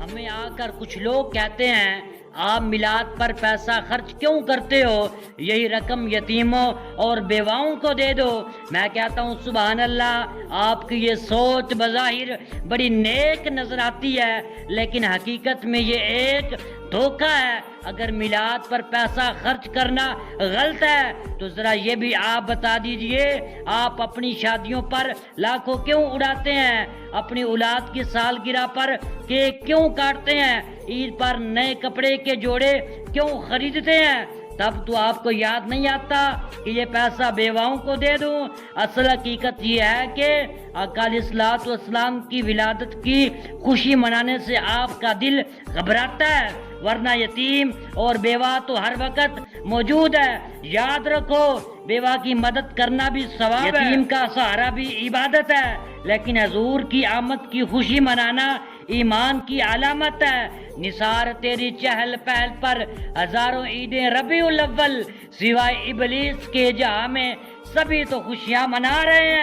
ہمیں آ کر کچھ لوگ کہتے ہیں آپ میلاد پر پیسہ خرچ کیوں کرتے ہو، یہی رقم یتیموں اور بیواؤں کو دے دو۔ میں کہتا ہوں سبحان اللہ، آپ کی یہ سوچ بظاہر بڑی نیک نظر آتی ہے، لیکن حقیقت میں یہ ایک دھوکہ ہے۔ اگر میلاد پر پیسہ خرچ کرنا غلط ہے تو ذرا یہ بھی آپ بتا دیجئے، آپ اپنی شادیوں پر لاکھوں کیوں اڑاتے ہیں، اپنی اولاد کی سالگرہ پر کیک کیوں کاٹتے ہیں، عید پر نئے کپڑے کے جوڑے کیوں خریدتے ہیں؟ تب تو آپ کو یاد نہیں آتا کہ یہ پیسہ بیواؤں کو دے دوں۔ اصل حقیقت یہ ہے کہ آقا علیہ الصلوۃ والسلام کی ولادت کی خوشی منانے سے آپ کا دل گھبراتا ہے، ورنہ یتیم اور بیوہ تو ہر وقت موجود ہے۔ یاد رکھو، بیوہ کی مدد کرنا بھی ثواب ہے، یتیم کا سہارا بھی عبادت ہے، لیکن حضور کی آمد کی خوشی منانا ایمان کی علامت ہے۔ نثار تیری چہل پہل پر ہزاروں عیدیں ربیع الاول، سوائے ابلیس کے جہاں میں سبھی تو خوشیاں منا رہے ہیں۔